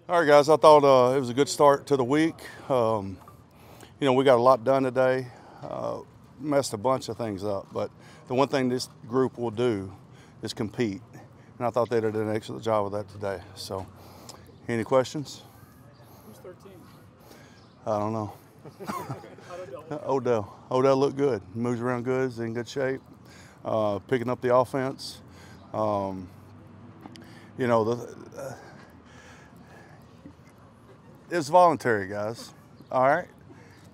All right, guys, I thought it was a good start to the week. We got a lot done today. Messed a bunch of things up, but the one thing this group will do is compete. And I thought they did an excellent job of that today. So, any questions? Who's 13? I don't know. Odell. Odell looked good. Moves around good. Is in good shape. Picking up the offense. It's voluntary, guys. All right?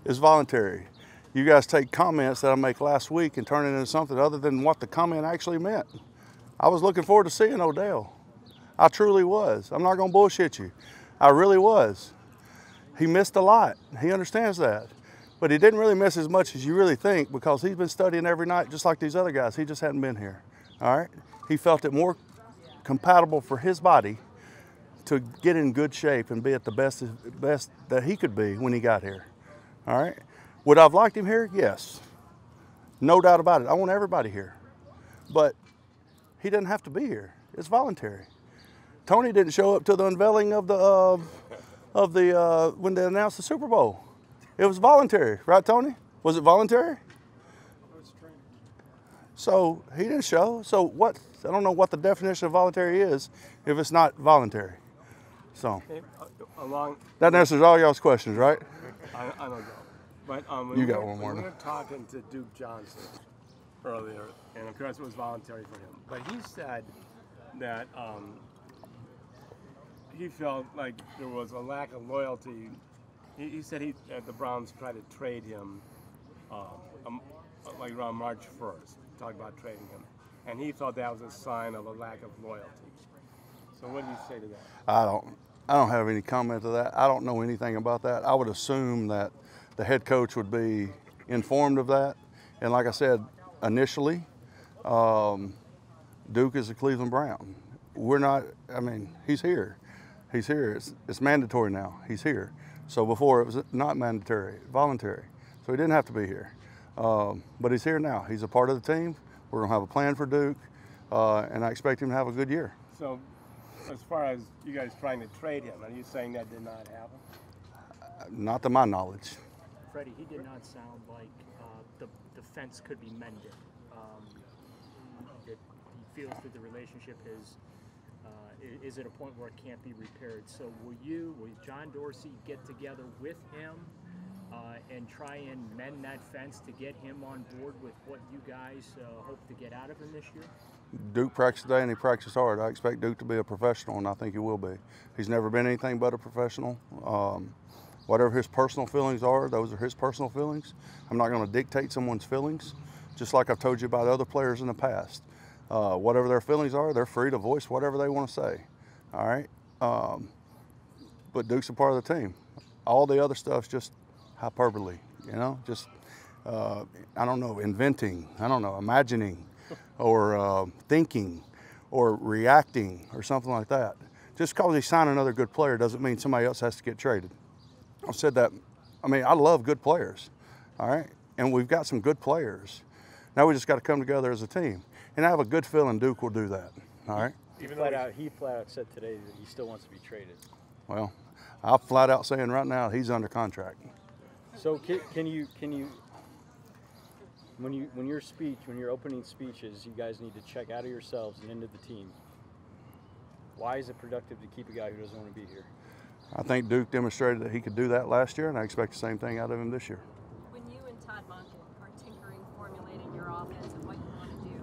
It's voluntary. You guys take comments that I make last week and turn it into something other than what the comment actually meant. I was looking forward to seeing Odell. I truly was. I'm not going to bullshit you. I really was. He missed a lot. He understands that. But he didn't really miss as much as you really think because he's been studying every night just like these other guys. He just hadn't been here. All right? He felt it more compatible for his body to get in good shape and be at the best that he could be when he got here. All right? Would I have liked him here? Yes. No doubt about it. I want everybody here. But he doesn't have to be here. It's voluntary. Tony didn't show up to the unveiling of the when they announced the Super Bowl. It was voluntary, right, Tony? Was it voluntary? So he didn't show. So what? I don't know what the definition of voluntary is if it's not voluntary. So that answers all y'all's questions, right? I don't know. But you got one more. We were talking to Duke Johnson earlier, and of course it was voluntary for him. But he said that he felt like there was a lack of loyalty. He said the Browns tried to trade him like around March 1st, talk about trading him. And he thought that was a sign of a lack of loyalty. So what do you say to that? I don't have any comment to that. I don't know anything about that. I would assume that the head coach would be informed of that. And like I said initially, Duke is a Cleveland Brown. We're not, he's here. He's here. It's mandatory now. He's here. So before it was not mandatory, voluntary. So he didn't have to be here. But he's here now. He's a part of the team. We're going to have a plan for Duke, and I expect him to have a good year. So as far as you guys trying to trade him, are you saying that did not happen? Not to my knowledge. Freddie, he did not sound like the fence could be mended. That he feels that the relationship is at a point where it can't be repaired. So will John Dorsey get together with him and try and mend that fence to get him on board with what you guys hope to get out of him this year? Duke practiced today and he practiced hard. I expect Duke to be a professional, and I think he will be. He's never been anything but a professional. Whatever his personal feelings are, those are his personal feelings. I'm not going to dictate someone's feelings, just like I've told you about other players in the past. Whatever their feelings are, they're free to voice whatever they want to say. All right? But Duke's a part of the team. All the other stuff's just hyperbole, just, I don't know, inventing, I don't know, imagining, or thinking, or reacting, or something like that. Just because he signed another good player doesn't mean somebody else has to get traded. I've said that. I love good players, all right? And we've got some good players. Now we just got to come together as a team. And I have a good feeling Duke will do that, all right? He flat out said today that he still wants to be traded. Well, I'm flat out saying right now he's under contract. So can you when your opening speech is you guys need to check out of yourselves and into the team, why is it productive to keep a guy who doesn't want to be here? I think Duke demonstrated that he could do that last year, and I expect the same thing out of him this year. When you and Todd Monk are tinkering, formulating your offense and what you want to do,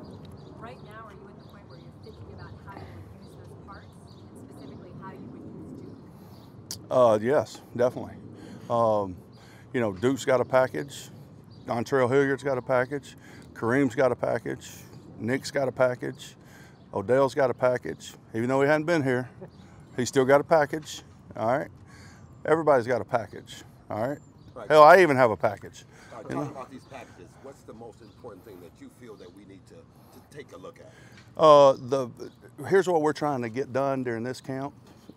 right now are you at the point where you're thinking about how you would use those parts, and specifically how you would use Duke? Yes, definitely. Duke's got a package. Dontrell Hilliard's got a package. Kareem's got a package. Nick's got a package. Odell's got a package. Even though he hadn't been here, he's still got a package. All right? Everybody's got a package. All right? Hell, I even have a package. Talking about these packages, what's the most important thing that you feel that we need to take a look at? Here's what we're trying to get done during this camp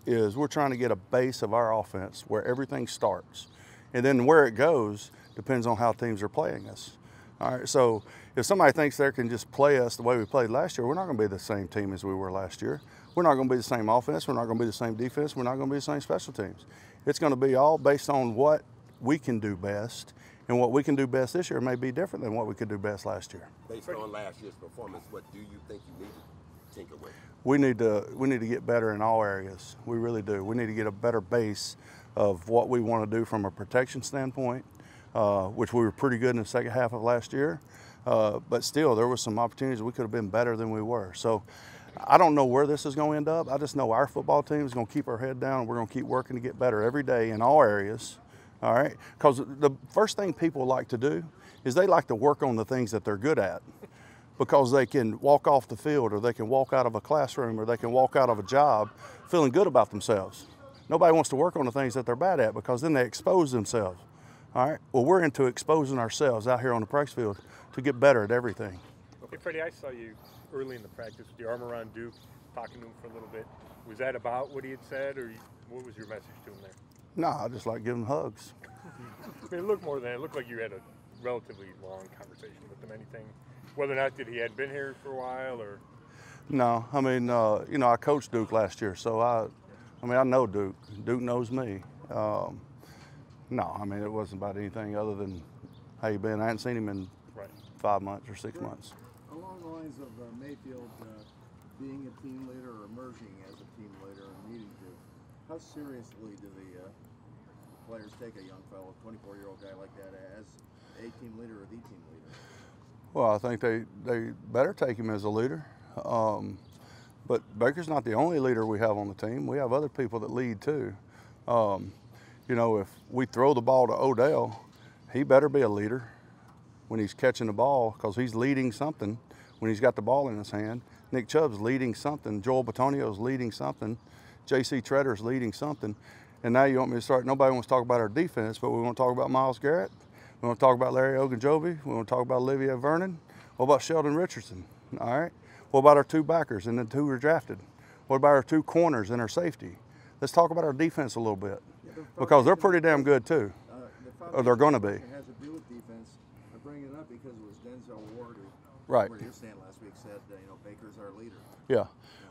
is we're trying to get a base of our offense where everything starts. And then where it goes depends on how teams are playing us. All right, so if somebody thinks they can just play us the way we played last year, we're not going to be the same team as we were last year. we're not going to be the same offense. We're not going to be the same defense. We're not going to be the same special teams. It's going to be all based on what we can do best. And what we can do best this year may be different than what we could do best last year. Based on last year's performance, what do you think you need to tinker with? We need to get better in all areas. We really do. We need to get a better base of what we want to do from a protection standpoint, which we were pretty good in the second half of last year. But still, there were some opportunities we could have been better than we were. So I don't know where this is going to end up. I just know our football team is going to keep our head down. We're going to keep working to get better every day in all areas. All right? Because the first thing people like to do is they like to work on the things that they're good at, because they can walk off the field, or they can walk out of a classroom, or they can walk out of a job feeling good about themselves. Nobody wants to work on the things that they're bad at, because then they expose themselves. All right? Well, we're into exposing ourselves out here on the practice field to get better at everything. Okay, Freddie, I saw you early in the practice with your arm around Duke, talking to him for a little bit. Was that about what he had said, or what was your message to him there? No, I just like giving hugs. I mean, it looked more than that. It looked like you had a relatively long conversation with him. Anything, whether or not he had been here for a while, or? No, I mean, you know, I coached Duke last year, so I know Duke. Duke knows me. No, I mean, it wasn't about anything other than how you been. I hadn't seen him in 5 months or 6 months. Along the lines of Mayfield being a team leader or emerging as a team leader and needing to, how seriously do the players take a young fellow, 24-year-old guy like that, as a team leader or the team leader? Well, I think they better take him as a leader. But Baker's not the only leader we have on the team. We have other people that lead too. You know, if we throw the ball to Odell, he better be a leader when he's catching the ball, because he's leading something when he's got the ball in his hand. Nick Chubb's leading something. Joel Bitonio's leading something. J.C. Tretter's leading something. And now you want me to start, nobody wants to talk about our defense, but we want to talk about Myles Garrett. We want to talk about Larry Ogunjobi. We want to talk about Olivier Vernon. What about Sheldon Richardson? All right. What about our two backers and the two were drafted? What about our two corners and our safety? Let's talk about our defense a little bit, because they're pretty damn good too. Or they're going to be. It has to do with defense. I bring it up because it was Denzel Ward who, right, where you're saying last week, said, you know, Baker's our leader. Yeah.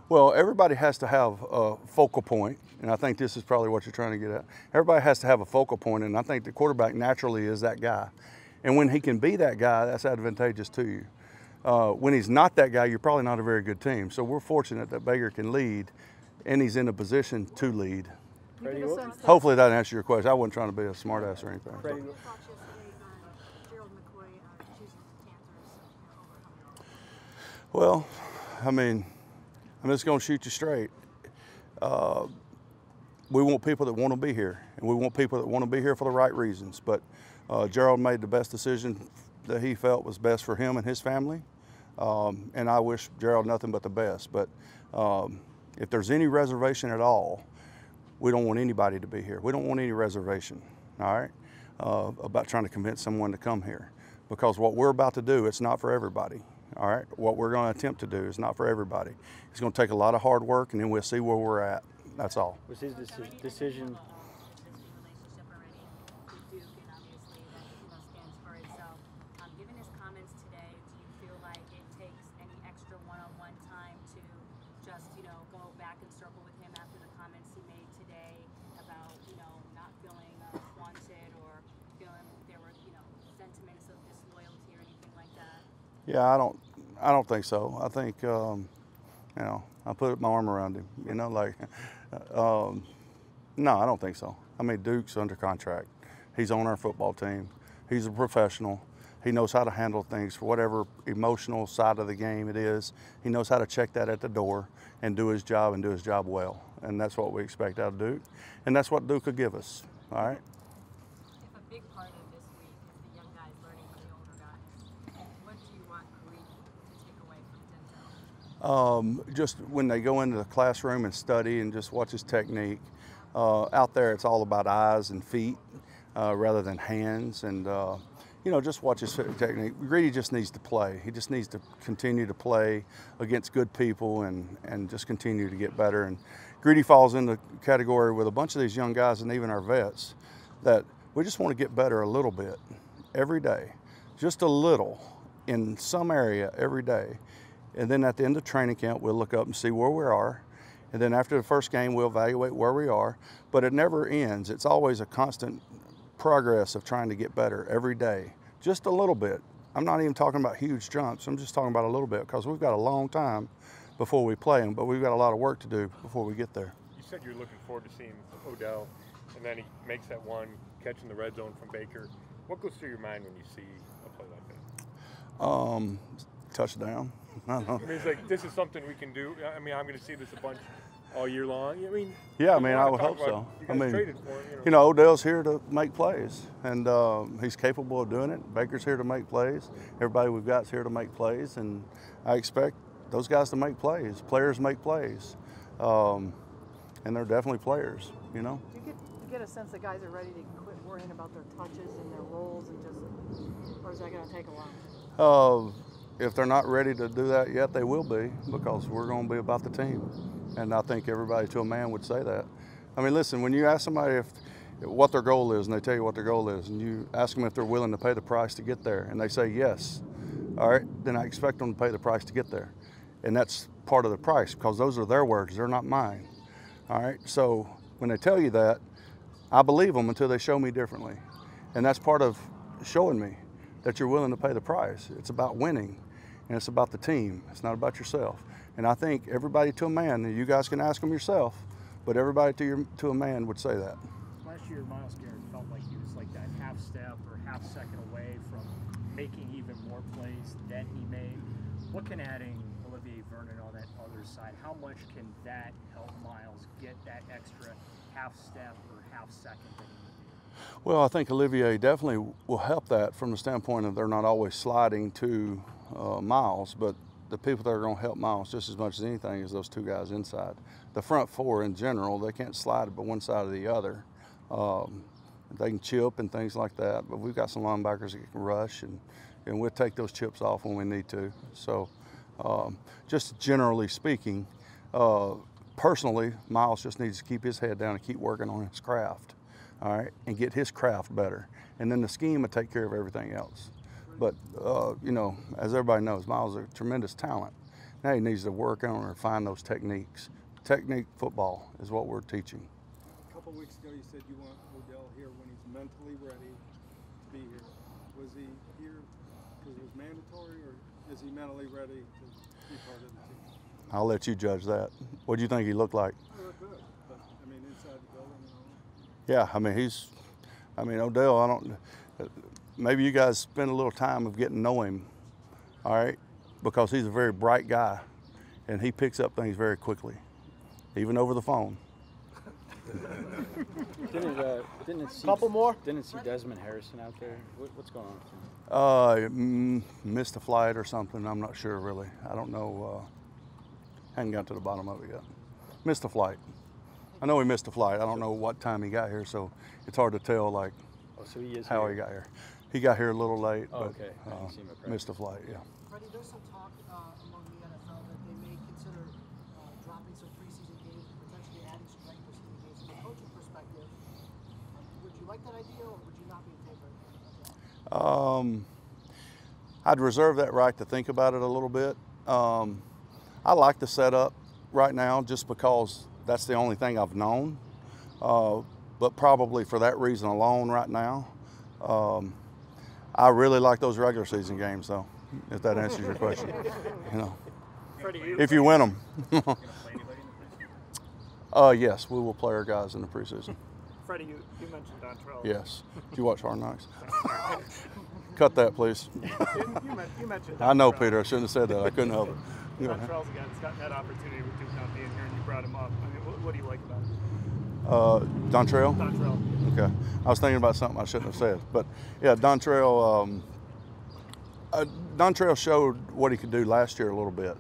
Well, everybody has to have a focal point, and I think this is probably what you're trying to get at. Everybody has to have a focal point, and I think the quarterback naturally is that guy. And when he can be that guy, that's advantageous to you. When he's not that guy, you're probably not a very good team. So we're fortunate that Baker can lead, and he's in a position to lead. Freddie, Hopefully that answers your question. I wasn't trying to be a smart ass or anything. Freddie, Well, I mean, I'm just going to shoot you straight. We want people that want to be here, and we want people that want to be here for the right reasons. But Gerald made the best decision that he felt was best for him and his family, and I wish Gerald nothing but the best. But if there's any reservation at all, we don't want anybody to be here. We don't want any reservation, all right, about trying to convince someone to come here, because what we're about to do, it's not for everybody. All right, what we're going to attempt to do is not for everybody. It's going to take a lot of hard work, and then we'll see where we're at. That's all. was his decision? Given his comments today, do you feel like it takes any extra one-on-one time to just, you know, go back and circle with him after the comments he made today about, you know, not feeling wanted, or feeling there were, you know, sentiments of disloyalty or anything like that? Yeah, I don't think so. I think, you know, I put my arm around him, you know, like, no, I don't think so. I mean, Duke's under contract. He's on our football team. He's a professional. He knows how to handle things for whatever emotional side of the game it is. He knows how to check that at the door and do his job, and do his job well. And that's what we expect out of Duke. And that's what Duke could give us, all right? If a big part of this week is the young guys learning from the older guys, what do you want Greek to take away from Denzel? Just when they go into the classroom and study and just watch his technique. Out there, it's all about eyes and feet rather than hands. And, you know, just watch his technique. Greedy just needs to play. He just needs to continue to play against good people and just continue to get better. And Greedy falls in the category with a bunch of these young guys and even our vets that we just want to get better a little bit every day, just a little in some area every day. And then at the end of training camp, we'll look up and see where we are. And then after the first game, we'll evaluate where we are. But it never ends. It's always a constant progress of trying to get better every day, just a little bit. I'm not even talking about huge jumps. I'm just talking about a little bit because we've got a long time before we play them, but we've got a lot of work to do before we get there. You said you're looking forward to seeing Odell, and then he makes that one catch in the red zone from Baker. What goes through your mind when you see a play like that? Touchdown. I don't know. I mean, it's like, this is something we can do. I mean, I'm going to see this a bunch all year long. I mean, yeah, I mean, I would hope so. You guys traded for him, you know, Odell's here to make plays, and he's capable of doing it. Baker's here to make plays. Everybody we've got is here to make plays, and I expect those guys to make plays. Players make plays, and they're definitely players, you know. Do you get a sense that guys are ready to quit worrying about their touches and their roles and just, or is that going to take a while? If they're not ready to do that yet, they will be, because we're going to be about the team. And I think everybody to a man would say that. I mean, listen, when you ask somebody what their goal is, and they tell you what their goal is, and you ask them if they're willing to pay the price to get there, and they say yes, all right, then I expect them to pay the price to get there. And that's part of the price, because those are their words, they're not mine. All right, so when they tell you that, I believe them until they show me differently. And that's part of showing me that you're willing to pay the price. It's about winning, and it's about the team. It's not about yourself. And I think everybody to a man, and you guys can ask them yourself, but everybody to a man would say that. Last year, Myles Garrett felt like he was like that half step or half second away from making even more plays than he made. What can adding Olivier Vernon on that other side, how much can that help Myles get that extra half step or half second that he needed? Well, I think Olivier definitely will help that from the standpoint of they're not always sliding to Myles, but the people that are going to help Myles just as much as anything is those two guys inside. The front four in general, they can't slide it but one side or the other. They can chip and things like that, but we've got some linebackers that can rush, and we'll take those chips off when we need to. So just generally speaking, personally, Myles just needs to keep his head down and keep working on his craft, all right, and get his craft better. And then the scheme will take care of everything else. But, you know, as everybody knows, Myles is a tremendous talent. Now he needs to work on and refine those techniques. Technique football is what we're teaching. A couple weeks ago you said you want Odell here when he's mentally ready to be here. Was he here because it was mandatory, or is he mentally ready to be part of the team? I'll let you judge that. What do you think he looked like? He looked good, but I mean inside the building and all. Yeah, I mean, Odell, maybe you guys spend a little time of getting to know him, all right? Because he's a very bright guy, and he picks up things very quickly, even over the phone. Didn't it see, Couple more? Didn't see Desmond Harrison out there? What's going on with him? Missed a flight or something. I'm not sure, really. I don't know. Hadn't got to the bottom of it yet. Missed a flight. I know he missed a flight. I don't know what time he got here, so it's hard to tell, like, so he is how here. he got here. He got here a little late, Oh, but okay. I didn't see him at practice. missed a flight, yeah. Freddie, there's some talk among the NFL that they may consider dropping some preseason games and potentially adding some regular season games. From a coaching perspective, would you like that idea, or would you not be in favor of that? I'd reserve that right to think about it a little bit. I like the setup right now just because that's the only thing I've known. But probably for that reason alone right now. I really like those regular season games, though, if that answers your question. You know, if you win them. Yes, we will play our guys in the preseason. Freddie, you mentioned Dontrell. Yes. Did you watch Hard Knocks? Cut that, please. You mentioned Dontrell. I know, Peter. I shouldn't have said that. I couldn't help it. Dontrell's got that opportunity with Duke not being here, and you brought him up. I mean, what do you like about it? Dontrell? Dontrell. Okay. I was thinking about something I shouldn't have said. But, yeah, Dontrell showed what he could do last year a little bit.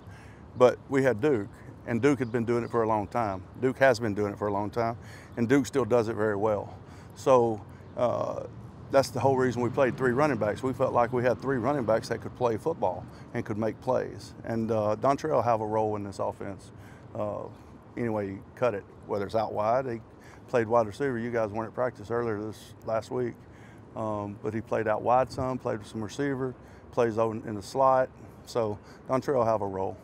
But we had Duke, and Duke had been doing it for a long time. Duke has been doing it for a long time, and Duke still does it very well. So that's the whole reason we played three running backs. We felt like we had three running backs that could play football and could make plays. And Dontrell will have a role in this offense. Anyway, you cut it, whether it's out wide. He played wide receiver. You guys weren't at practice earlier this last week. But he played out wide some, played with some receiver, plays in the slot. So Dontrell will have a role.